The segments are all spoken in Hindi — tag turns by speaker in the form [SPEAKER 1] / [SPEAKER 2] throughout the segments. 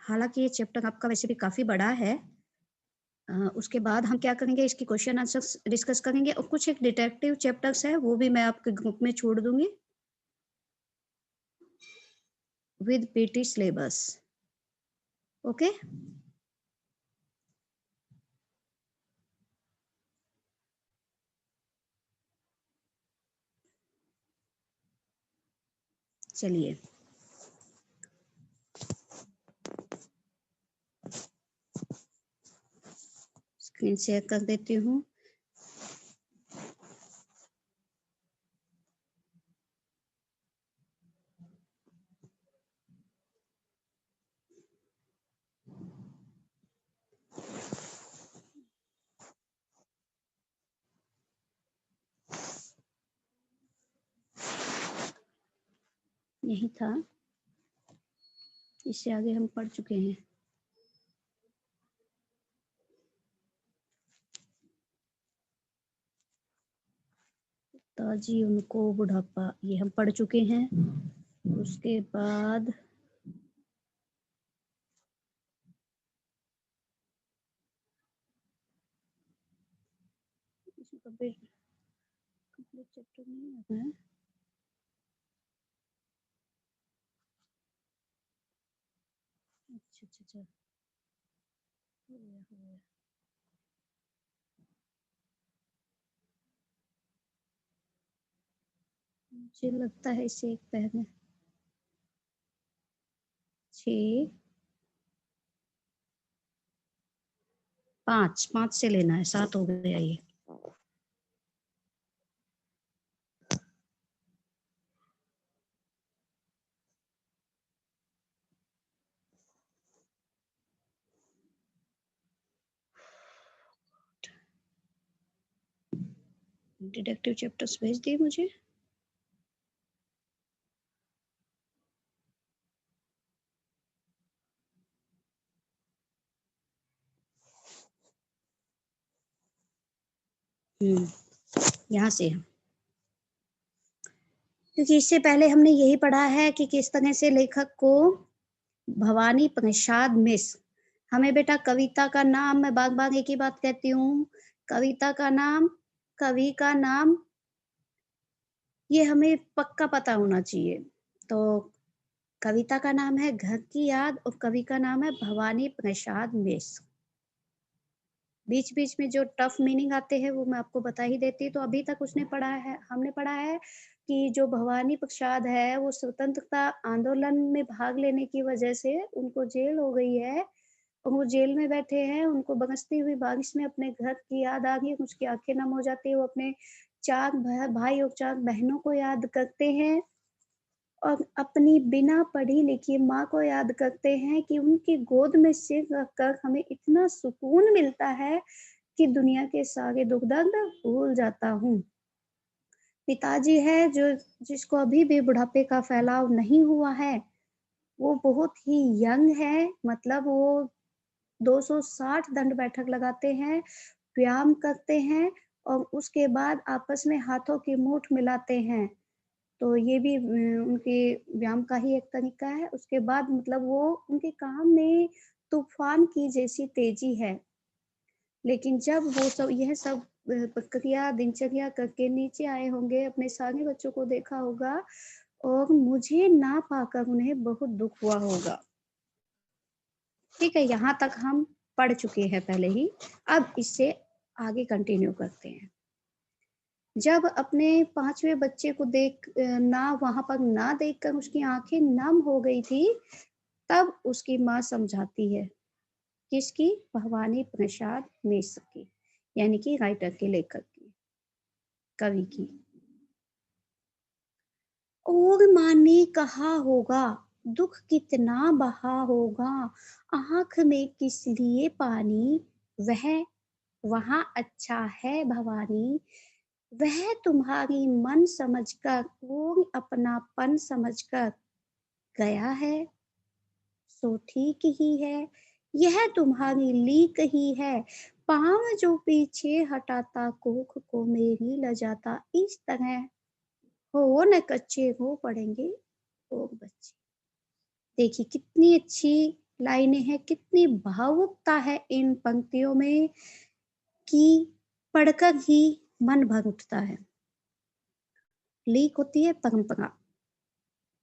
[SPEAKER 1] हालांकि ये चैप्टर आपका वैसे भी काफी बड़ा है। उसके बाद हम क्या करेंगे, इसकी क्वेश्चन आंसर्स डिस्कस करेंगे और कुछ एक डिटेक्टिव चैप्टर्स है वो भी मैं आपके ग्रुप में छोड़ दूंगी विद पीटी सिलेबस। ओके, चलिए स्क्रीन शेयर कर देती हूँ। यही था, इससे आगे हम पढ़ चुके हैं। ताजी उनको बुढ़ापा, ये हम पढ़ चुके हैं। उसके बाद कंप्लीट चैप्टर नहीं आता है। अच्छा अच्छा अच्छा, हो गया हो गया। मुझे लगता है इसे एक पहले 6 5 से लेना है, 7 हो गया ये। डिटेक्टिव चैप्टर्स भेज दिए मुझे। यहाँ से, क्योंकि इससे पहले हमने यही पढ़ा है कि किस तरह से लेखक को भवानी प्रसाद मिश्र, हमें बेटा कविता का नाम, मैं बार बार एक ही बात कहती हूँ, कविता का नाम, कवि का नाम, ये हमें पक्का पता होना चाहिए। तो कविता का नाम है घर की याद और कवि का नाम है भवानी प्रसाद मिश्र। बीच बीच में जो टफ मीनिंग आते हैं वो मैं आपको बता ही देती। तो अभी तक उसने पढ़ा है, हमने पढ़ा है कि जो भवानी प्रसाद है वो स्वतंत्रता आंदोलन में भाग लेने की वजह से उनको जेल हो गई है और वो जेल में बैठे हैं। उनको बरसती हुई बारिश में अपने घर की याद आ गई, उसकी आंखें नम हो जाती है। वो अपने 4 भाई और 4 बहनों को याद करते हैं और अपनी बिना पढ़ी लिखी माँ को याद करते हैं कि उनकी गोद में सिर रखकर हमें इतना सुकून मिलता है कि दुनिया के सारे दुख दर्द भूल जाता हूँ। पिताजी है जो, जिसको अभी भी बुढ़ापे का फैलाव नहीं हुआ है, वो बहुत ही यंग है, मतलब वो 260 दंड बैठक लगाते हैं, व्यायाम करते हैं और उसके बाद आपस में हाथों की मुठ मिलाते हैं। तो ये भी उनके व्यायाम का ही एक तरीका है। उसके बाद मतलब वो उनके काम में तूफान की जैसी तेजी है। लेकिन जब वो सब यह सब प्रक्रिया दिनचर्या करके नीचे आए होंगे, अपने सारे बच्चों को देखा होगा और मुझे ना पाकर उन्हें बहुत दुख हुआ होगा। ठीक है, यहाँ तक हम पढ़ चुके हैं पहले ही। अब इससे आगे कंटिन्यू करते हैं। जब अपने 5वें बच्चे को देख ना वहां पर ना देखकर उसकी आंखें नम हो गई थी, तब उसकी माँ समझाती है। किसकी? भवानी प्रसाद मिश्र की, यानी कि राइटर के, लेखक की, कवि की। और माँ ने कहा होगा दुख कितना बहा होगा, आंख में किस लिए पानी, वह वहां अच्छा है भवानी, वह तुम्हारी मन समझकर और अपनापन समझकर गया है, सो ठीक ही है, यह तुम्हारी लीक ही है, पाँव जो पीछे हटाता कोख को मेरी लजाता, इस तरह हो न कच्चे हो पड़ेंगे लोग बच्चे। देखिए कितनी अच्छी लाइनें हैं, कितनी भावुकता है इन पंक्तियों में कि पढ़कर ही मन भर उठता है। लीक होती है परंपरा,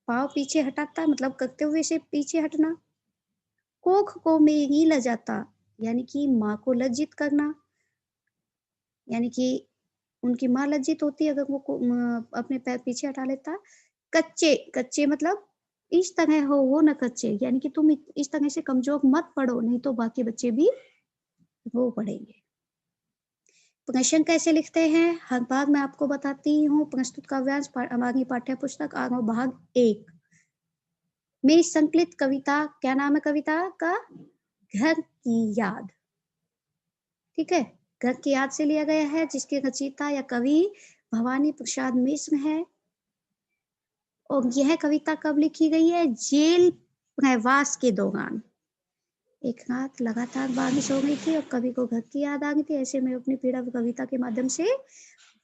[SPEAKER 1] पाँव पीछे हटाता मतलब करते हुए से पीछे हटना। कोख को मेरी लजाता यानी कि माँ को लज्जित करना, यानी कि उनकी माँ लज्जित होती है अगर वो अपने पैर पीछे हटा लेता। कच्चे, कच्चे मतलब इस तरह हो ना कच्चे, यानी कि तुम इस तरह से कमज़ोर मत पढ़ो, नहीं तो बाकी बच्चे भी रो पड़ेंगे। प्रश्न कैसे लिखते हैं? हर भाग मैं आपको बताती हूँ। प्रस्तुत काव्यांश हमारी पाठ्य पुस्तक आरोह भाग 1 में संकलित कविता, क्या नाम है कविता का? घर की याद। ठीक है, घर की याद से लिया गया है, जिसके रचयिता या कवि भवानी प्रसाद मिश्र है। और यह कविता कब लिखी गई है? जेल प्रवास के दौरान। एक रात लगातार बारिश हो गई थी और कवि को घर की याद आ गई थी। ऐसे में अपनी पीड़ा कविता के माध्यम से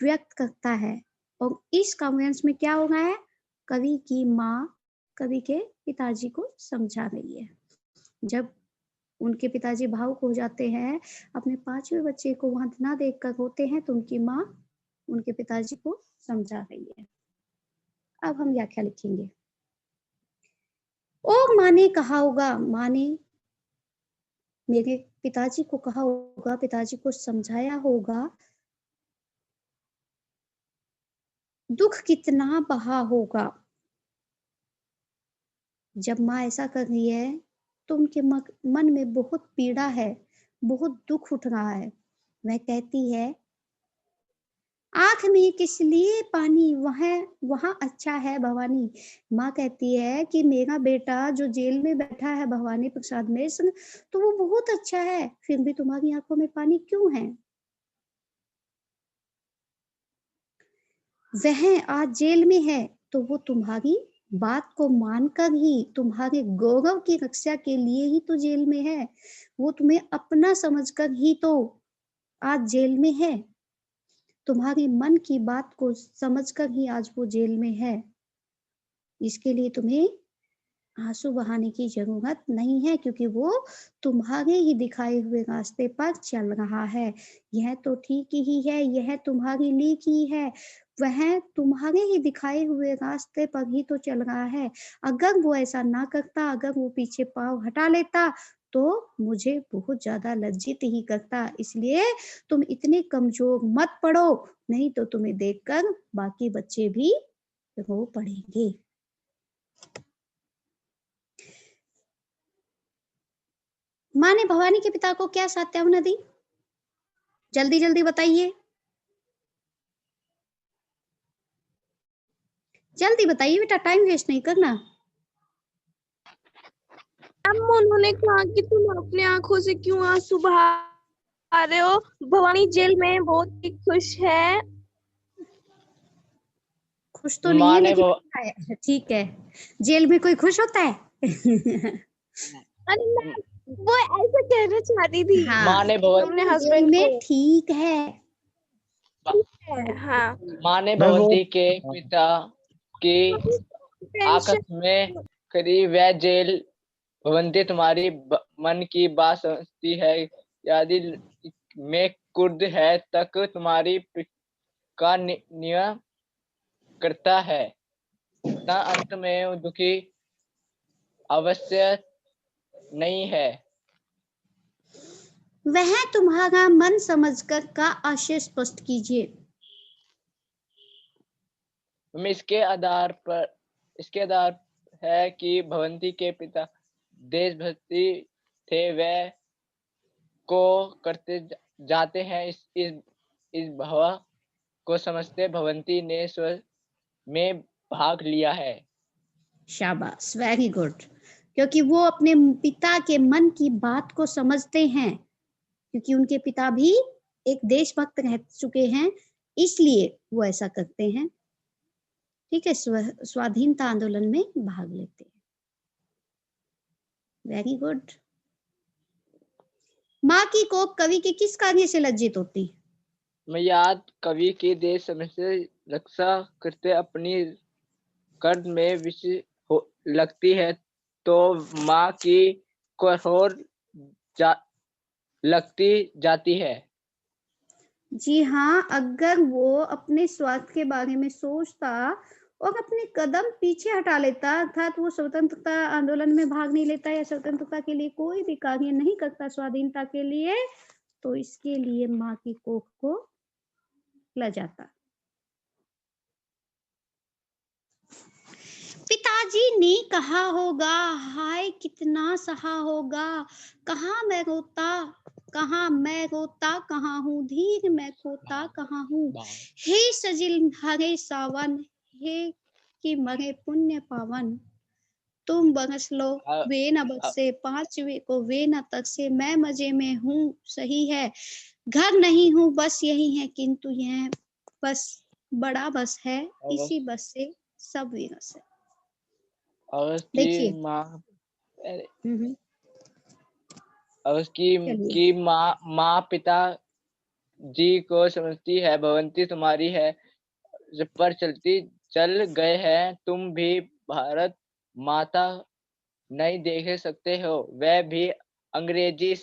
[SPEAKER 1] व्यक्त करता है। और इस काव्यांश में क्या हो रहा है? कवि की माँ कवि के पिताजी को समझा रही है। जब उनके पिताजी भावुक हो जाते हैं, अपने 5वें बच्चे को वहां ना देखकर रोते हैं, तो उनकी माँ उनके पिताजी को समझा रही है। अब हम व्याख्या लिखेंगे। और माँ ने कहा होगा, माँ ने मेरे पिताजी को कहा होगा, पिताजी को समझाया होगा, दुख कितना बहा होगा। जब माँ ऐसा कर रही है, तो उनके मन में बहुत पीड़ा है, बहुत दुख उठ रहा है। वह कहती है, आँख में किस लिए पानी, वहाँ अच्छा है भवानी। माँ कहती है कि मेरा बेटा जो जेल में बैठा है भवानी प्रसाद मिश्र, तो वो बहुत अच्छा है, फिर भी तुम्हारी आंखों में पानी क्यों है? वह आज जेल में है, तो वो तुम्हारी बात को मानकर ही, तुम्हारे गौरव की रक्षा के लिए ही तो जेल में है। वो तुम्हें अपना समझकर ही तो आज जेल में है। तुम्हारी मन की बात को समझकर ही आज वो जेल में है। इसके लिए तुम्हें आंसू बहाने की जरूरत नहीं है, क्योंकि वो तुम्हारे ही दिखाए हुए रास्ते पर चल रहा है। यह तो ठीक ही है, यह तुम्हारी लीक ही है। वह तुम्हारे ही दिखाए हुए रास्ते पर ही तो चल रहा है। अगर वो ऐसा ना करता, अगर वो पीछे पाँव हटा लेता, तो मुझे बहुत ज्यादा लज्जित ही करता। इसलिए तुम इतने कमजोर मत पड़ो, नहीं तो तुम्हें देखकर बाकी बच्चे भी रो पड़ेंगे। माँ ने भवानी के पिता को क्या सात्यावना दी? जल्दी जल्दी बताइए, जल्दी बताइए बेटा, टाइम वेस्ट नहीं करना।
[SPEAKER 2] उन्होंने कहा कि तुम अपने आंखों से क्यों आंसू बहा रहे हो? भवानी जेल में बहुत ही खुश है।
[SPEAKER 1] खुश तो नहीं है, लेकिन ठीक है। जेल में कोई खुश होता है?
[SPEAKER 2] अरे मैं वो ऐसे कहना चाहती थी।
[SPEAKER 1] हाँ,
[SPEAKER 3] माँ ने
[SPEAKER 2] अपने हस्बैंड
[SPEAKER 1] में
[SPEAKER 2] को।
[SPEAKER 1] ठीक है।
[SPEAKER 2] हाँ,
[SPEAKER 3] माँ ने भगवती के पिता की आकस में करी, वह जेल भवंती तुम्हारी मन की बात समझती है, यदि में कुर्द है तक तुम्हारी का नियम करता है, ता अंत में दुखी अवश्य नहीं है।
[SPEAKER 1] वह तुम्हारा मन समझकर का आशय स्पष्ट कीजिए।
[SPEAKER 3] इसके आधार है कि भवंती के पिता देशभक्ति थे, वह को करते जाते हैं। इस भाव को समझते भवंती ने स्व में भाग लिया है।
[SPEAKER 1] शाबाश, वेरी गुड। क्योंकि वो अपने पिता के मन की बात को समझते हैं, क्योंकि उनके पिता भी एक देशभक्त रह चुके हैं, इसलिए वो ऐसा करते हैं। ठीक है, स्वाधीनता आंदोलन में भाग लेते हैं। Very good. माँ की कोख कवि के किस कार्य से लज्जित होती?
[SPEAKER 3] मैं याद कवि की देश समय से रक्षा करते अपनी कर्द में विषय लगती है, तो माँ की कठोर लगती जाती है।
[SPEAKER 1] जी हाँ, अगर वो अपने स्वार्थ के बारे में सोचता और अपने कदम पीछे हटा लेता, अर्थात वो स्वतंत्रता आंदोलन में भाग नहीं लेता या स्वतंत्रता के लिए कोई भी कार्य नहीं करता स्वाधीनता के लिए, तो इसके लिए माँ की कोख को लजाता। पिताजी ने कहा होगा, हाय कितना सहा होगा, कहाँ मैं रोता कहाँ हूँ, धीर मैं खोता कहाँ हूँ। हे सजिल हरे सावन, हे कि मरे पुण्य पावन, तुम बरस लो वे न बरसे, पांचवे को वे न तरसे, मैं मजे में हूँ सही है, घर नहीं हूँ बस यही है, किंतु यह बस बड़ा बस है, इसी बस से सब विरस है।
[SPEAKER 3] और
[SPEAKER 1] देखिए
[SPEAKER 3] उसकी माँ और
[SPEAKER 1] चलिए
[SPEAKER 3] उसकी माँ पिता जी को समझती है, भवंती तुम्हारी है, पर चल गए हैं तुम भी, भारत माता नहीं देख सकते हो, वह भी अंग्रेजी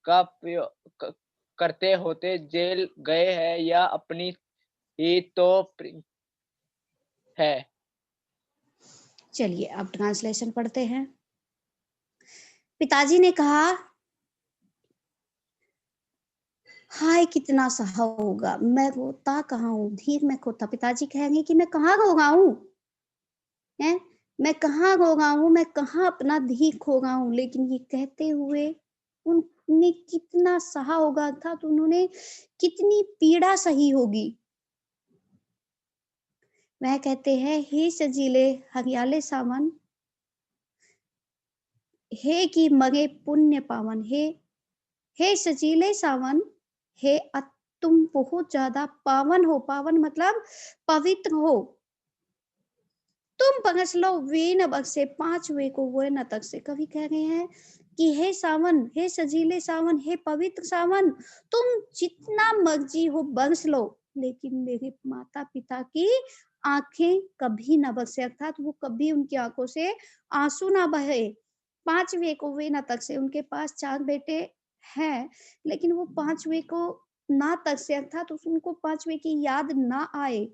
[SPEAKER 3] का प्रयोग करते होते जेल गए हैं, या अपनी ही तो है।
[SPEAKER 1] चलिए अब ट्रांसलेशन पढ़ते हैं। पिताजी ने कहा, हाय कितना सहा होगा, मैं रोता कहाँ हूँ, धीर मैं खोता। पिताजी कहेंगे कि मैं कहाँ रोगा हूँ, मैं कहाँ रोगा हूँ, मैं कहाँ अपना धीर खोगा हूँ। लेकिन ये कहते हुए उनने कितना सहा होगा, अर्थात तो उन्होंने कितनी पीड़ा सही होगी। वह कहते हैं, हे सजीले हरियाले सावन, हे कि मगे पुण्य पावन, हे सजीले सावन, हे तुम बहुत ज्यादा पावन हो, पावन मतलब पवित्र हो, तुम बरस लो वे न बरसे, पांच वे को वो न तक से। कवि कह रहे हैं कि हे सावन, हे सजीले सावन, हे पवित्र सावन, तुम जितना मर्जी हो बरस लो, लेकिन मेरे माता पिता की आंखें कभी न बरसे, अर्थात वो कभी उनकी आंखों से आंसू ना बहे। पांचवे को वे न तक से, उनके पास 4 बेटे हैं, लेकिन वो पांचवे को ना तक से, अर्थात उनको पांचवे की याद ना आए।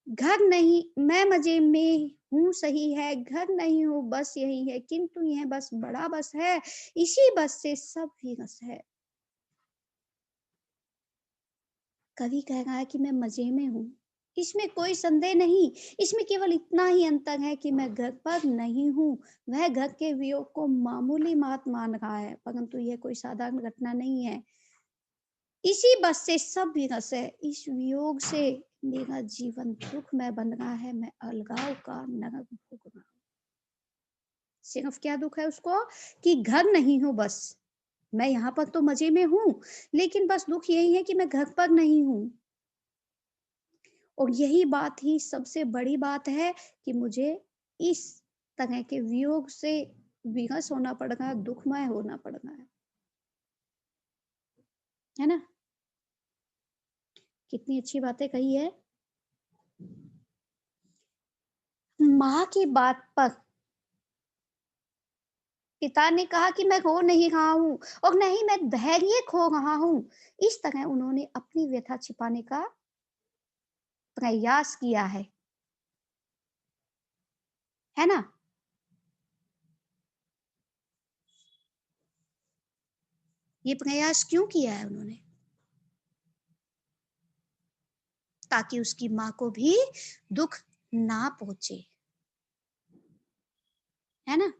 [SPEAKER 1] घर नहीं मैं मजे में हूँ सही है, घर नहीं हूँ बस यही है, किंतु यह बस बड़ा बस है, इसी बस से सब विरस है। कवि कह रहा है कि मैं मजे में हूँ, इसमें कोई संदेह नहीं, इसमें केवल इतना ही अंतर है कि मैं घर पर नहीं हूँ। वह घर के वियोग को मामूली बात मान रहा है, परंतु यह कोई साधारण घटना नहीं है। इसी बस से सब विरस है, इस वियोग से मेरा जीवन दुख में बन रहा है, मैं अलगाव का नरक भोग रहा हूँ। सिर्फ क्या दुख है उसको कि घर नहीं हूँ, बस मैं यहाँ पर तो मजे में हूँ, लेकिन बस दुख यही है कि मैं घर पर नहीं हूँ। और यही बात ही सबसे बड़ी बात है कि मुझे इस तरह के वियोग से विरस होना पड़ रहा है, दुखमय होना पड़ रहा है ना। कितनी अच्छी बातें कही है। माँ की बात पर पिता ने कहा कि मैं रो नहीं रहा हूँ और नहीं मैं धैर्य खो रहा हूँ। इस तरह उन्होंने अपनी व्यथा छिपाने का प्रयास किया है ना। ये प्रयास क्यों किया है उन्होंने? ताकि उसकी माँ को भी दुख ना पहुंचे, है ना।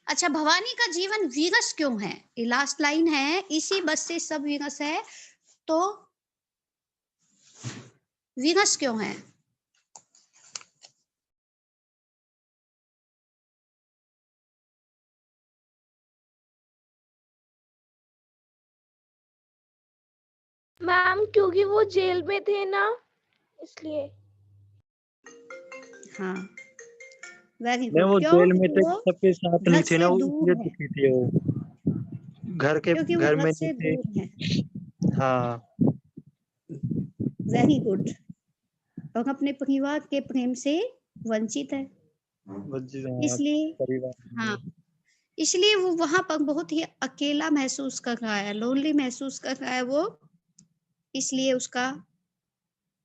[SPEAKER 1] अच्छा, भवानी का जीवन विरस क्यों है? ये लास्ट लाइन है, इसी बस से सब विरस है, तो विरस क्यों है?
[SPEAKER 2] मैम क्योंकि वो जेल में थे ना, इसलिए।
[SPEAKER 1] हाँ वेरी
[SPEAKER 4] नहीं,
[SPEAKER 1] गुड।
[SPEAKER 4] वो
[SPEAKER 1] क्यों?
[SPEAKER 4] जेल में
[SPEAKER 1] क्योंकि
[SPEAKER 4] थे,
[SPEAKER 1] वो
[SPEAKER 4] सबके साथ
[SPEAKER 1] घर
[SPEAKER 4] नहीं थे ना,
[SPEAKER 1] से
[SPEAKER 4] वो
[SPEAKER 1] दूर
[SPEAKER 4] इसलिए
[SPEAKER 1] है,
[SPEAKER 4] दुखी थे वो,
[SPEAKER 1] क्योंकि वो
[SPEAKER 4] घर
[SPEAKER 1] घर
[SPEAKER 4] में
[SPEAKER 1] से
[SPEAKER 4] नहीं थे।
[SPEAKER 1] दूर है।
[SPEAKER 4] हाँ
[SPEAKER 1] वेरी गुड। और अपने परिवार के प्रेम से वंचित है। इसलिए हाँ, इसलिए वो वहां पर बहुत ही अकेला महसूस कर रहा है, लोनली महसूस कर रहा है वो। इसलिए उसका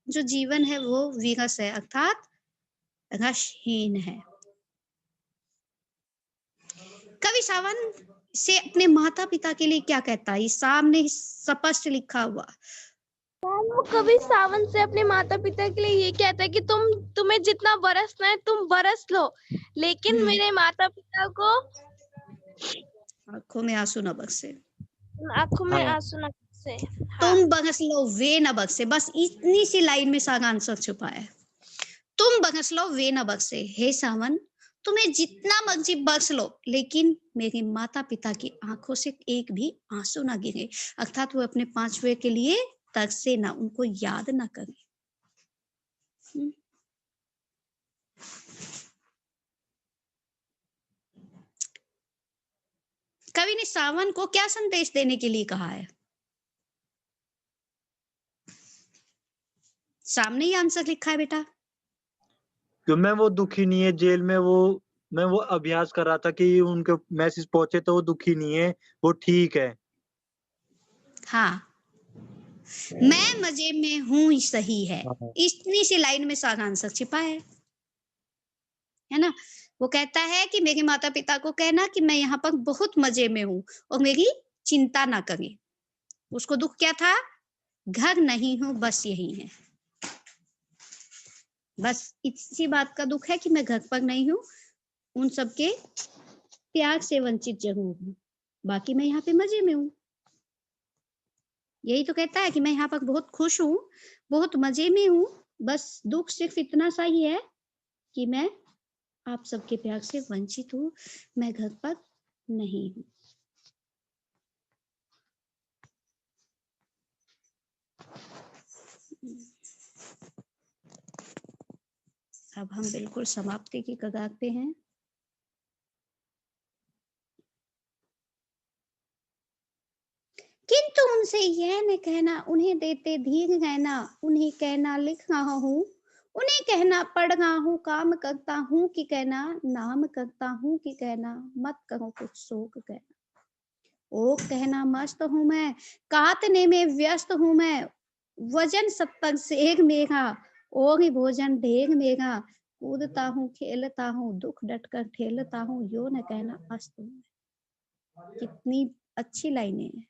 [SPEAKER 1] जो जीवन है वो विरस है, अर्थात रसहीन है। कवि सावन से अपने माता पिता के लिए क्या कहता है, इस सामने स्पष्ट लिखा हुआ।
[SPEAKER 2] वो कवि सावन से अपने माता पिता के लिए ये कहता है कि तुम्हें जितना बरसना है तुम बरस लो, लेकिन मेरे माता पिता को
[SPEAKER 1] आंखों में आंसू न बरसे,
[SPEAKER 2] आंखों में आंसू न बरसे।
[SPEAKER 1] तुम बरस लो वे न बरसे, बस इतनी सी लाइन में सारा आंसर छुपा है। तुम बरस लो वे न बरसे, हे सावन तुम्हें जितना मर्जी बरस लो, लेकिन मेरे माता पिता की आंखों से एक भी आंसू ना गिरे, अर्थात वो अपने पांचवे के लिए तरसे ना, उनको याद ना करे। कवि ने सावन को क्या संदेश देने के लिए कहा है? सामने ही आंसर लिखा है बेटा।
[SPEAKER 4] क्यों मैं वो दुखी नहीं है जेल में, मैं वो अभ्यास कर रहा था कि उनके मैसेज पहुंचे तो वो दुखी नहीं है, वो ठीक है।
[SPEAKER 1] हाँ, मैं मजे में हूं सही है, इतनी सी लाइन में सारा आंसर छिपा है ना। वो कहता है कि मेरे माता पिता को कहना कि मैं यहाँ पर बहुत मजे में हूँ और मेरी चिंता ना करें। उसको दुख क्या था? घर नहीं हूँ, बस यही है, बस इसी बात का दुख है कि मैं घर पर नहीं हूँ, उन सबके प्यार से वंचित जरूर हूँ, बाकी मैं यहाँ पे मजे में हूँ। यही तो कहता है कि मैं यहाँ पर बहुत खुश हूँ, बहुत मजे में हूँ, बस दुख सिर्फ इतना सा ही है कि मैं आप सबके प्यार से वंचित हूँ, मैं घर पर नहीं हूँ। अब हम बिल्कुल समाप्ति की कगार पे हैं। किंतु उनसे यह न कहना, उन्हें देते धीर रहना, उन्हें कहना लिख रहा हूँ, उन्हें कहना पढ़ रहा हूँ, काम करता हूँ कि कहना नाम करता हूँ कि कहना मत करो कुछ शोक कहना। ओ कहना मस्त हूँ मैं, काटने में व्यस्त हूँ मैं, वजन 70 सेर मेरा और भोजन ढेर मेरा, कूदता हूँ खेलता हूँ दुख डट कर ठेलता हूँ, यो न कहना अस्त हूँ। कितनी अच्छी लाइनें हैं।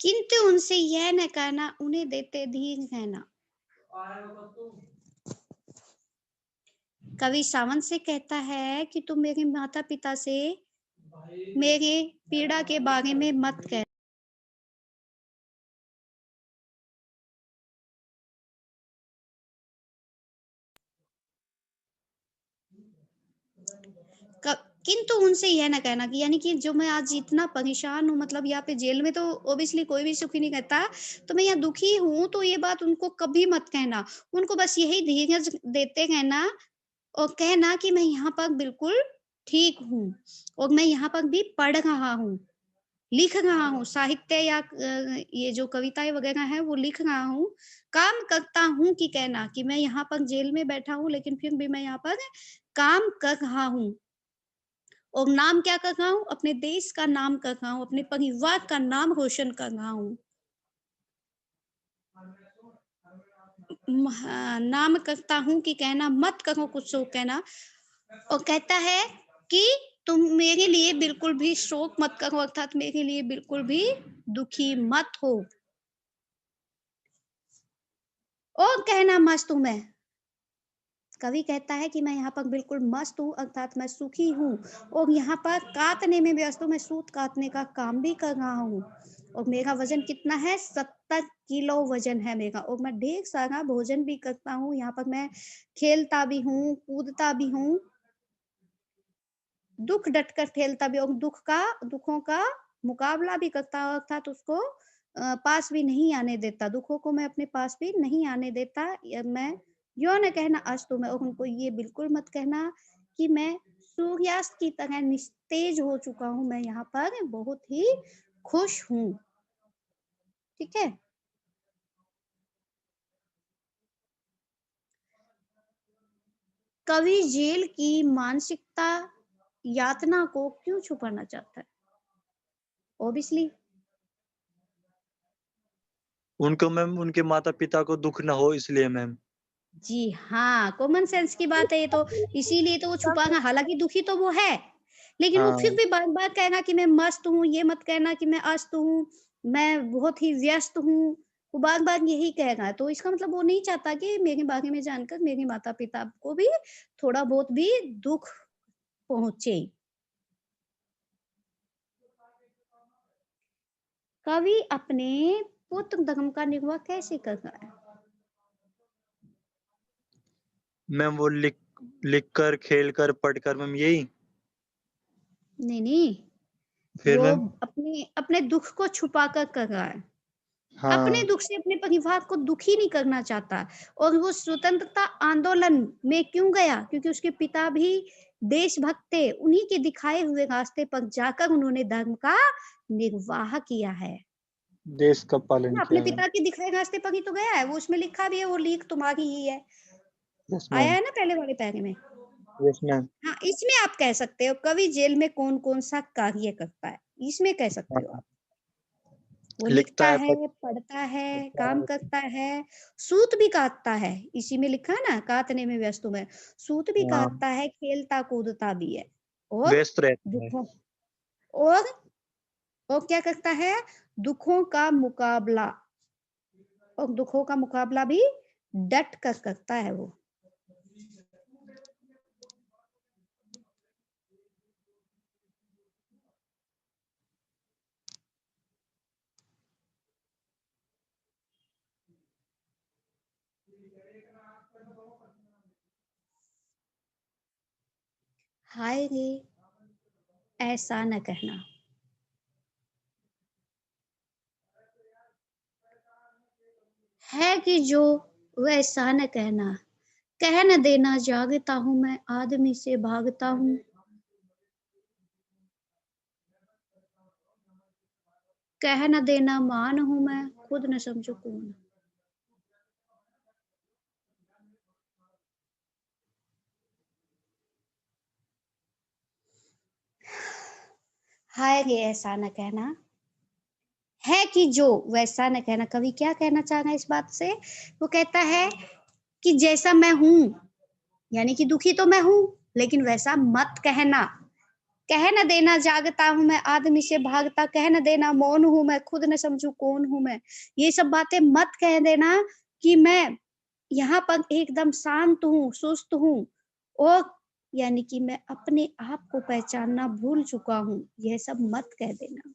[SPEAKER 1] किंतु उनसे यह न कहना, उन्हें देते धीर रहना। कवि सावन से कहता है कि तुम मेरे माता पिता से मेरे पीड़ा के बारे में मत कह। किंतु उनसे यह ना कहना कि यानी कि जो मैं आज इतना परेशान हूँ, मतलब यहाँ पे जेल में तो ओबियसली कोई भी सुखी नहीं कहता, तो मैं यहाँ दुखी हूँ, तो ये बात उनको कभी मत कहना। उनको बस यही धीरज देते रहना और कहना कि मैं यहाँ पर बिल्कुल ठीक हूँ और मैं यहाँ पर भी पढ़ रहा हूँ, लिख रहा हूँ, साहित्य या ये जो कविताएं वगैरह हैं वो लिख रहा हूँ, काम करता हूँ कि कहना कि मैं यहाँ पर जेल में बैठा हूँ लेकिन फिर भी मैं यहाँ पर काम कर रहा हूँ। और नाम क्या कर रहा हूँ? अपने देश का नाम कर रहा हूँ, अपने परिवार का नाम रोशन कर रहा हूँ। नाम करता हूँ कि कहना मत करो कुछ शोक कहना, और कहता है कि तुम मेरे लिए बिल्कुल भी शोक मत करो, अर्थात मेरे लिए बिल्कुल भी दुखी मत हो। और कहना मस्त हूं मैं। कवि कहता है कि मैं यहाँ पर बिल्कुल मस्त हूँ, अर्थात मैं सुखी हूँ और यहाँ पर काटने में व्यस्त हूँ, मैं सूत काटने का काम भी कर रहा हूँ और मेरा वजन कितना है? 70 किलो वजन है मेरा और मैं ढेर सारा भोजन भी करता हूँ। यहाँ पर मैं खेलता भी हूँ, कूदता भी हूँ, दुख डट कर ठेलता भी, और दुखों का मुकाबला भी करता हूँ, अर्थात उसको पास भी नहीं आने देता, दुखों को मैं अपने पास भी नहीं आने देता। या मैं यो न कहना अस्तु में, और उनको ये बिल्कुल मत कहना कि मैं सूर्यास्त की तरह निस्तेज हो चुका हूँ, मैं यहाँ पर बहुत ही खुश हूँ। ठीक है? कवि जेल की मानसिकता यातना को क्यों छुपाना चाहता है? ऑब्वियसली
[SPEAKER 4] उनको मैम उनके माता पिता को दुख ना हो इसलिए मैम।
[SPEAKER 1] जी हाँ, कॉमन सेंस की बात है ये तो, इसीलिए तो वो छुपाना, हालाँकि दुखी तो वो है, लेकिन वो फिर
[SPEAKER 4] हाँ
[SPEAKER 1] भी बार-बार कहना कि मैं मस्त हूँ, ये मत कहना कि मैं अस्त हूँ, मैं बहुत ही व्यस्त हूँ, वो बार-बार यही कहेगा। तो इसका मतलब वो नहीं चाहता कि मेरे बारे में जानकर मेरे माता-पिता को भी थोड़ा बहुत भी दुःख पहुँचे। कवि अपने पुत्र धर्म का निर्वाह कैसे कर रहा है?
[SPEAKER 4] मैम वो लिख कर, खेल कर, पढ़ कर मैम यही?
[SPEAKER 1] नहीं, नहीं,
[SPEAKER 4] फिर
[SPEAKER 1] वो
[SPEAKER 4] मैम?
[SPEAKER 1] अपने अपने दुःख को छुपा कर रहा है। अपने
[SPEAKER 4] हाँ,
[SPEAKER 1] दुःख से अपने परिवार को दुखी नहीं करना चाहता, और वो स्वतंत्रता आंदोलन में क्यों गया? क्योंकि उसके पिता भी देशभक्त थे, उन्हीं के दिखाए हुए रास्ते पर जाकर उन्होंने धर्म का निर्वाह किया है।
[SPEAKER 4] देश का पालन
[SPEAKER 1] ना, अपने
[SPEAKER 4] किया मैम।
[SPEAKER 1] पिता के दिखाए रास्ते पर ही तो गया है, वो उसमें लिखा भी है, वो लीक तुम्हारी ही है।
[SPEAKER 4] यस
[SPEAKER 1] आया
[SPEAKER 4] मैम,
[SPEAKER 1] है ना पहले वाले पैरे में।
[SPEAKER 4] Yes ma'am.
[SPEAKER 1] हाँ, इसमें आप कह सकते हो कवि जेल में कौन-कौन सा कार्य करता है, इसमें कह सकते हो
[SPEAKER 4] हाँ,
[SPEAKER 1] आप। वो
[SPEAKER 4] लिखता
[SPEAKER 1] लिखता
[SPEAKER 4] है,
[SPEAKER 1] है, पढ़ता है, काम करता है, सूत भी काटता है, इसी में लिखा है ना, काटने में व्यस्त हूँ मैं। सूत भी
[SPEAKER 4] हाँ,
[SPEAKER 1] काटता है, खेलता-कूदता भी है, और
[SPEAKER 4] व्यस्त रहता है।
[SPEAKER 1] दुखों और और क्या करता है? दुखों का मुकाबला, और दुखों का मुकाबला भी डट कर करता है वो। हाय रे! ऐसा न कहना। है कि जो वैसा न कहना, कह न देना जागता हूँ मैं, आदमी से भागता हूँ। कह न देना मान हूँ मैं, खुद न समझो कौन। हाय रे ऐसा न कहना, है कि जो वैसा न कहना। कवि क्या कहना चाह रहा है इस बात से? वो कहता है कि जैसा मैं हूँ, यानी कि दुखी तो मैं हूँ, लेकिन वैसा मत कहना। कह न देना जागता हूँ मैं, आदमी से भागता, कह न देना मौन हूँ मैं, खुद न समझूँ कौन हूँ मैं। ये सब बातें मत कह देना कि मैं यहाँ पर एकदम शांत हूँ, सुस्त हूँ, और यानी कि मैं अपने आप को पहचानना भूल चुका हूँ। यह सब मत कह देना।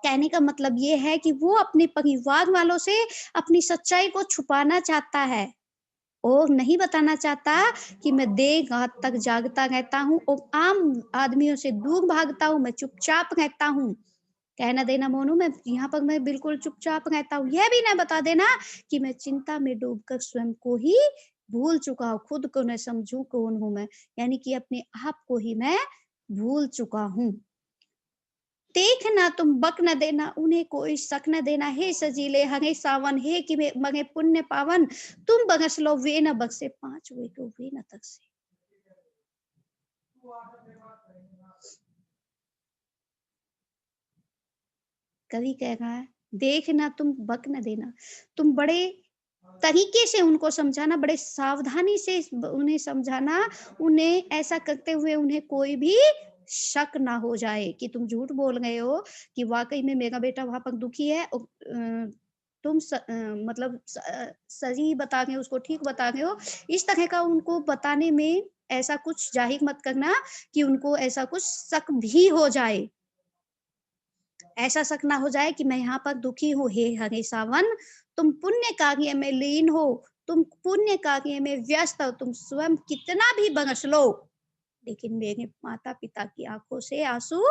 [SPEAKER 1] कहने का मतलब ये है कि वो अपने परिवार वालों से अपनी सच्चाई को छुपाना चाहता है, और नहीं बताना चाहता कि मैं देर रात तक जागता रहता हूँ और आम आदमियों से दूर भागता हूँ, मैं चुपचाप रहता हूँ। कहना देना मोनू, मैं यहाँ पर मैं बिल्कुल चुपचाप रहता हूँ। यह भी ना बता देना कि मैं चिंता में डूबकर स्वयं को ही भूल चुका हूँ, खुद को न समझूँ कौन हूँ मैं, यानी कि अपने आप को ही मैं भूल चुका हूँ। देखना तुम बक न देना, उन्हें कोई शक न देना, हे सजीले हरे सावन, हे कि मगे पुण्य पावन, तुम बरस लो वे न बरसे, 5 हुए को वे न तरसे। कवि कह रहा है, देखना तुम बक न देना, तुम बड़े तरीके से उनको समझाना, बड़े सावधानी से उन्हें समझाना, उन्हें ऐसा करते हुए उन्हें कोई भी शक ना हो जाए कि तुम झूठ बोल रहे हो, कि वाक़ई में मेरा बेटा वहाँ पर दुखी है, और तुम मतलब सही बता रहे हो, उसको ठीक बता रहे हो। इस तरह का उनको बताने में ऐसा कुछ ज़ाहिर मत करना कि उनको ऐसा कुछ शक भी हो जाए। ऐसा शक ना हो जाए कि मैं यहाँ पर दुखी हूँ, हे हरे सावन, तुम पुण्य कार्य में लीन हो, तुम पुण्य कार्य में व्यस्त हो, तुम स्वयं कितना भी बरस लो, लेकिन मेरे माता-पिता की आँखों से आँसू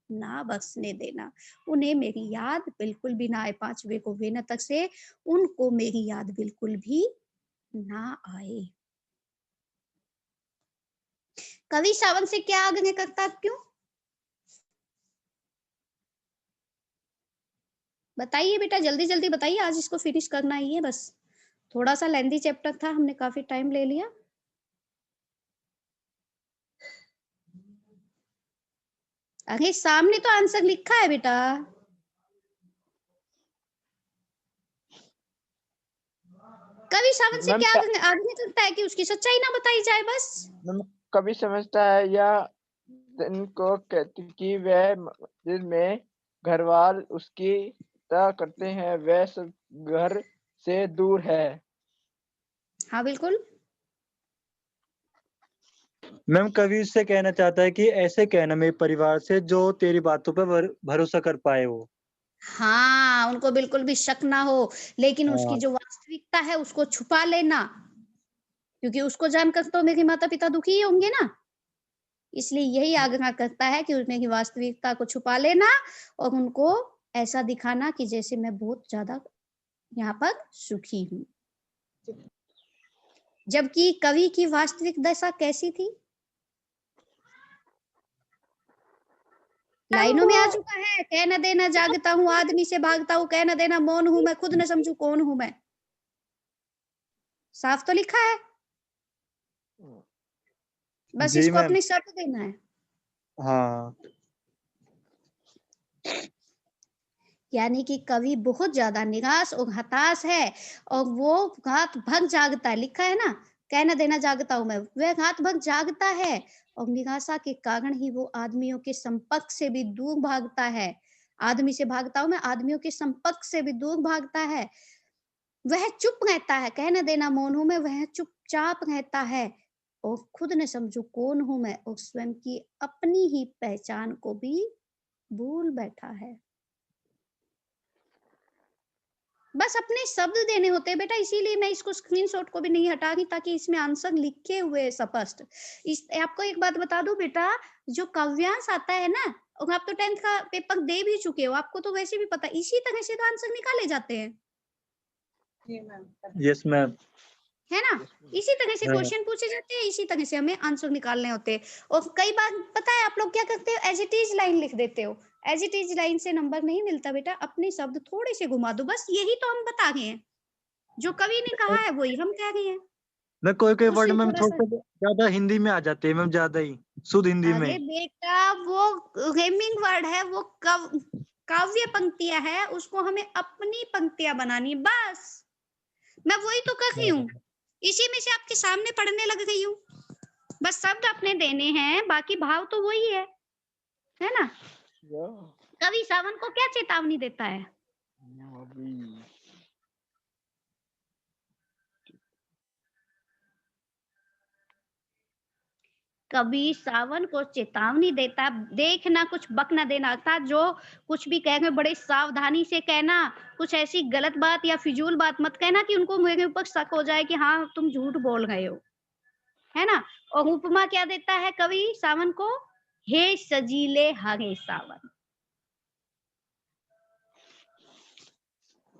[SPEAKER 1] ना बख्शने देना। उन्हें मेरी याद बिल्कुल भी ना आए, 5वें को वे तक से उनको मेरी याद बिल्कुल भी ना आए। कवि सावन से क्या आग्रह करता, क्यों बताइए बेटा, जल्दी जल्दी बताइए, आज इसको फिनिश करना ही है बस। थोड़ा सा लेंथी चैप्टर था, हमने काफी टाइम ले लिया। अरे सामने तो आंसर लिखा है बेटा। कवि सावन से
[SPEAKER 3] मैम
[SPEAKER 1] क्या आग्रह करता है कि उसकी सच्चाई ना बताई जाए बस।
[SPEAKER 3] मैम कभी समझता है या दिन को कहती कि वह मंदिर में घरवाल उसकी तरह करते हैं, वह सब घर से दूर है।
[SPEAKER 1] हाँ बिल्कुल।
[SPEAKER 4] मैम कवि उससे कहना चाहता है कि ऐसे कहना मेरे परिवार से जो तेरी बातों पर भरोसा कर पाए वो।
[SPEAKER 1] हाँ, उनको बिल्कुल भी शक ना हो, लेकिन उसकी
[SPEAKER 4] हाँ
[SPEAKER 1] जो वास्तविकता है उसको छुपा लेना, क्योंकि उसको जानकर तो मेरे माता पिता दुखी ही होंगे ना। इसलिए यही आग्रह करता है कि उनकी वास्तविकता को छुपा लेना और उनको ऐसा दिखाना कि जैसे मैं बहुत ज्यादा यहाँ पर सुखी हूँ। जबकि कवि की वास्तविक दशा कैसी थी, लाइनों में आ चुका है। कह न देना जागता हूँ, आदमी से भागता हूँ, कह न देना मौन हूँ मैं, खुद न समझू कौन हूँ मैं। साफ तो लिखा है, बस
[SPEAKER 4] जी
[SPEAKER 1] इसको
[SPEAKER 4] मैम।
[SPEAKER 1] अपने शब्द देना है।
[SPEAKER 4] हाँ
[SPEAKER 1] यानी कि कवि बहुत ज्यादा निराश और हताश है, और वो रात भर जागता है, लिखा है ना, कह न देना जागता हूं मैं, वह रात भर जागता है और निराशा के कारण ही वो आदमियों के संपर्क से भी दूर भागता है। आदमी से भागता हूं मैं, आदमियों के संपर्क से भी दूर भागता है। वह चुप रहता है, कह न देना मौन हूं मैं, वह चुपचाप रहता है और खुद न समझू कौन हूं मैं, और स्वयं की अपनी ही पहचान को भी भूल बैठा है। बस अपने शब्द देने होते हैं बेटा, इसीलिए मैं इसको स्क्रीनशॉट को भी नहीं हटा रही, ताकि इसमें आंसर लिखे हुए हैं स्पष्ट। इस आपको एक बात बता दूं बेटा, जो काव्यांश आता है ना, और आप तो 10th का पेपर दे भी चुके हो, आपको तो वैसे भी पता, इसी तरह से तो आंसर निकाले जाते हैं,
[SPEAKER 4] यस मैम।
[SPEAKER 1] है ना। इसी तरह से
[SPEAKER 4] हाँ
[SPEAKER 1] क्वेश्चन पूछे जाते हैं, इसी तरह से हमें आंसर निकालने होते हैं। और कई बार पता है आप लोग क्या करते हो, एज इट इज लाइन लिख देते हो। एज इट इज लाइन से नंबर नहीं मिलता बेटा, अपने शब्द थोड़े से घुमा दो, बस यही तो हम बता रहे हैं, जो कवि ने कहा है वही हम कह रहे हैं।
[SPEAKER 4] मैं कोई कोई वर्ड
[SPEAKER 1] उसे
[SPEAKER 4] में
[SPEAKER 1] थोड़ा सा,
[SPEAKER 4] थोड़ा सा ज्यादा हिंदी में आ जाते हैं मैम, ज्यादा ही शुद्ध हिंदी में।
[SPEAKER 1] अरे बेटा वो रेमिंग वर्ड है, वो काव्य पंक्तियां है, उसको हमें अपनी पंक्तियां बनानी है बस। मैं वही तो कर रही हूँ, इसी में से आपके सामने पढ़ने लग गई हूँ। बस शब्द अपने देने हैं, बाकी भाव तो वही है ना। कवि सावन को क्या चेतावनी देता है, कवि सावन को चेतावनी देता, देखना कुछ बक न देना, अर्थात जो कुछ भी कहेंगे बड़े सावधानी से कहना, कुछ ऐसी गलत बात या फिजूल बात मत कहना कि उनको मेरे ऊपर शक हो जाए कि हाँ तुम झूठ बोल रहे हो, है ना। और उपमा क्या देता है कवि सावन को, हे सजीले हरे सावन,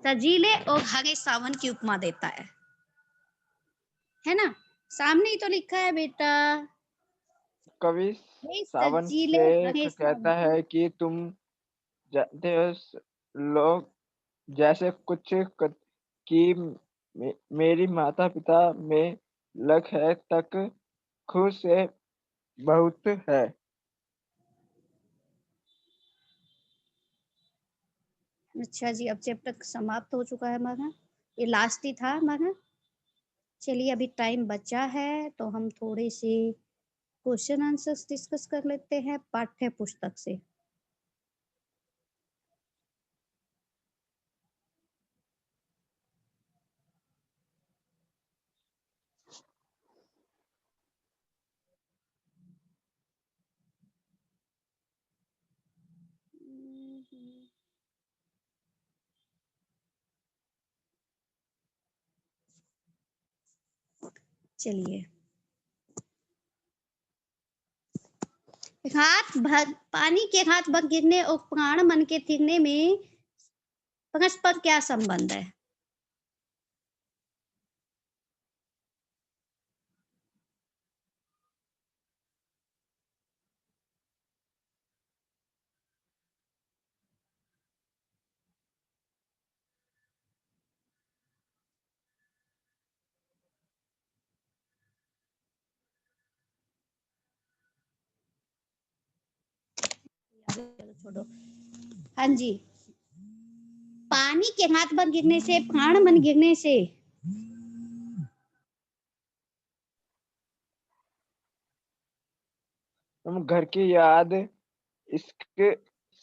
[SPEAKER 1] सजीले और हरे सावन की उपमा देता है ना। सामने ही तो लिखा है बेटा,
[SPEAKER 3] कवि
[SPEAKER 1] हे
[SPEAKER 3] सावन
[SPEAKER 1] सजीले
[SPEAKER 3] से
[SPEAKER 1] हरे
[SPEAKER 3] कहता
[SPEAKER 1] सावन।
[SPEAKER 3] है कि तुम जानते हो लोग जैसे कुछ कि मेरी माता पिता में लक है तक खुश से बहुत है।
[SPEAKER 1] अच्छा जी, अब चैप्टर समाप्त हो चुका है हमारा, ये लास्ट ही था हमारा। चलिए अभी टाइम बचा है तो हम थोड़े से क्वेश्चन आंसर्स डिस्कस कर लेते हैं पाठ्य पुस्तक से। चलिए पानी के हाथ भर गिरने और प्राण मन के थिरने में परस्पर क्या संबंध है? छोड़ो। हाँ जी, पानी के हाथ भर गिरने से, प्राण मन गिरने से
[SPEAKER 3] हम घर की याद इसके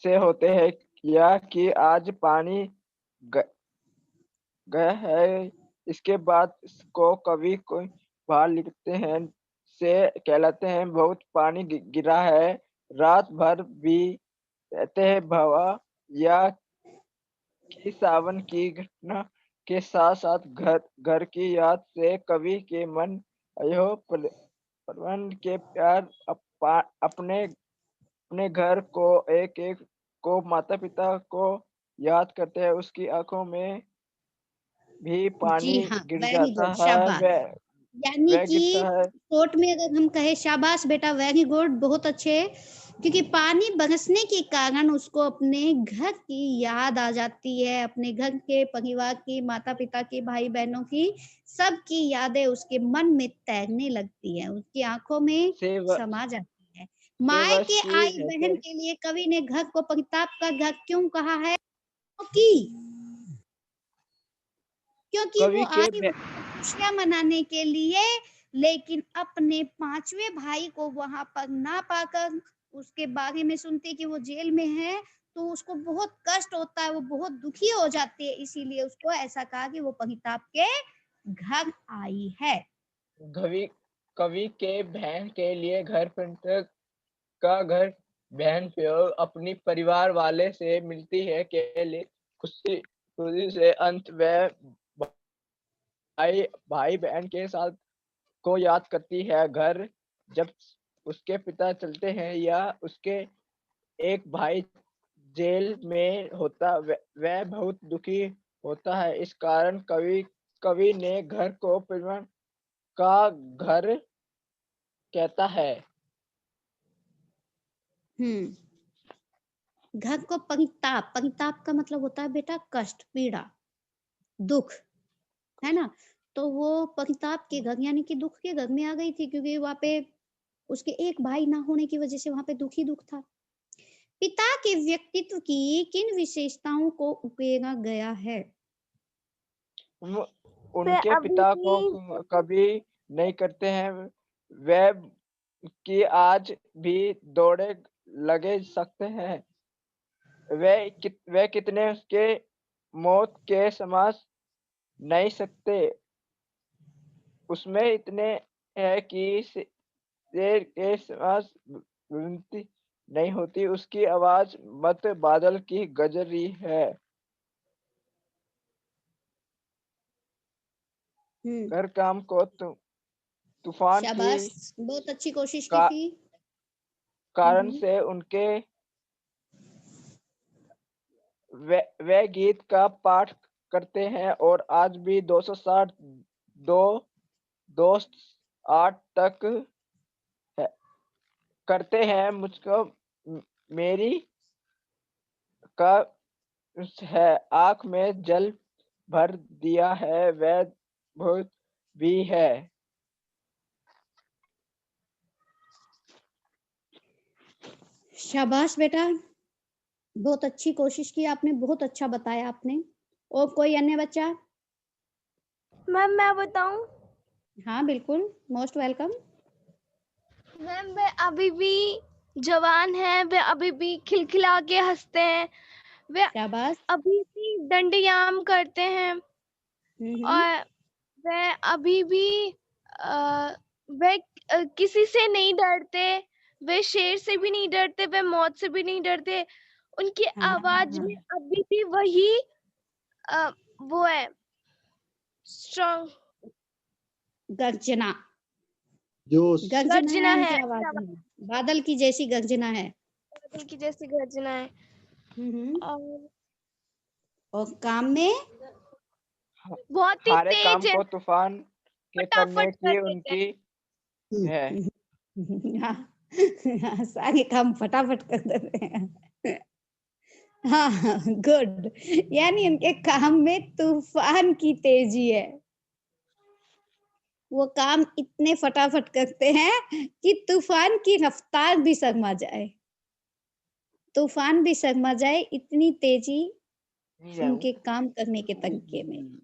[SPEAKER 3] से होते हैं या कि आज पानी गया है। इसके बाद को कवि को बाहर लिखते हैं से कहलाते हैं बहुत पानी गिरा है। रात भर भी रहते हैं भवा या कि सावन की घटना के साथ साथ घर की याद से कवि के मन अयो परवन के प्यार अपने अपने घर को एक एक को माता पिता को याद करते हैं। उसकी आंखों में भी पानी
[SPEAKER 1] जी हाँ,
[SPEAKER 3] गिर
[SPEAKER 1] वेरी
[SPEAKER 3] जाता
[SPEAKER 1] गुड,
[SPEAKER 3] है।
[SPEAKER 1] शाबाश। यानी
[SPEAKER 3] वह
[SPEAKER 1] कि
[SPEAKER 3] गिरता है।
[SPEAKER 1] शॉर्ट में अगर हम कहे, शाबाश बेटा, वेरी गुड, बहुत अच्छे। क्योंकि पानी बरसने के कारण उसको अपने घर की याद आ जाती है, अपने घर के परिवार की, माता पिता की, भाई बहनों की, सबकी यादें उसके मन में तैरने लगती है, उसकी आंखों में समा जाती है। माए के आई बहन के लिए कवि ने घर को परिताप का घर क्यों कहा है? क्योंकि वो आई खुशियां मनाने के लिए, लेकिन अपने 5वें भाई को वहां पर ना पाकर उसके बारे में सुनते कि वो जेल में है, तो उसको बहुत कष्ट होता है, वो बहुत दुखी हो जाती है। इसीलिए उसको ऐसा कहा कि वो परिताप के घर आई है।
[SPEAKER 3] कवि के बहन के लिए घर का घर बहन प्रयोग अपनी परिवार वाले से मिलती है के लिए खुशी से अंत वह भाई बहन के साथ को याद करती है। घर जब उसके पिता चलते हैं या उसके एक भाई जेल में होता वह बहुत दुखी होता है। इस कारण कवि ने घर को परिवार का घर कहता है।
[SPEAKER 1] घर को परिताप का मतलब होता है बेटा कष्ट, पीड़ा, दुख, है ना? तो वो परिताप के घर यानी कि दुख के घर में आ गई थी, क्योंकि वहां पे उसके एक भाई ना होने की वजह से वहां पे दुख ही दुख था। पिता के व्यक्तित्व की किन विशेषताओं को उकेरा गया है?
[SPEAKER 3] उनके पिता को कभी नहीं करते हैं वह कि आज भी दौड़े लगे सकते हैं। वे कितने उसके मौत के समझ नहीं सकते। उसमें इतने है कि शेर के समझ विनती नहीं होती। उसकी आवाज मत बादल की गजरी है। घर काम को तूफान की
[SPEAKER 1] बहुत अच्छी कोशिश की थी।
[SPEAKER 3] कारण से उनके वे गीत का पाठ करते हैं और आज भी 260 दोस्त 8 तक है, करते हैं। मुझको मेरी का है आंख में जल भर दिया है वह बहुत भी है।
[SPEAKER 1] शाबाश बेटा, बहुत अच्छी कोशिश की आपने, बहुत अच्छा बताया आपने। और कोई अन्य बच्चा?
[SPEAKER 2] मैम मैं बताऊं?
[SPEAKER 1] हाँ बिल्कुल, मोस्ट वेलकम।
[SPEAKER 2] मैम वे अभी भी जवान हैं, वे अभी भी खिलखिला के हंसते हैं, वे
[SPEAKER 1] शाबाश।
[SPEAKER 2] अभी भी दंडयाम करते हैं और वे अभी भी वे किसी से नहीं डरते, वे शेर से भी नहीं डरते, वे मौत से भी नहीं डरते। उनकी आवाज में अभी भी वही वो है, स्ट्रॉन्ग
[SPEAKER 1] गर्जना
[SPEAKER 4] जोश।
[SPEAKER 1] गर्जना है उनकी आवाज में। बादल की जैसी गर्जना है।
[SPEAKER 2] बादल की जैसी गर्जना है।
[SPEAKER 1] और काम में
[SPEAKER 2] बहुत ही
[SPEAKER 3] हमारे काम
[SPEAKER 2] तेज है,
[SPEAKER 3] को तूफान के करने
[SPEAKER 2] फटाफट कर
[SPEAKER 3] की
[SPEAKER 2] देते हैं।
[SPEAKER 3] उनकी है।
[SPEAKER 1] हाँ, हाँ, सारे काम फटाफट कर देते हैं। हाँ, गुड। यानी उनके काम में तूफान की तेजी है। वो काम इतने फटाफट करते हैं कि तूफान की रफ्तार भी शर्मा जाए। तूफान भी शर्मा जाए, इतनी तेजी उनके काम करने के तरीके में।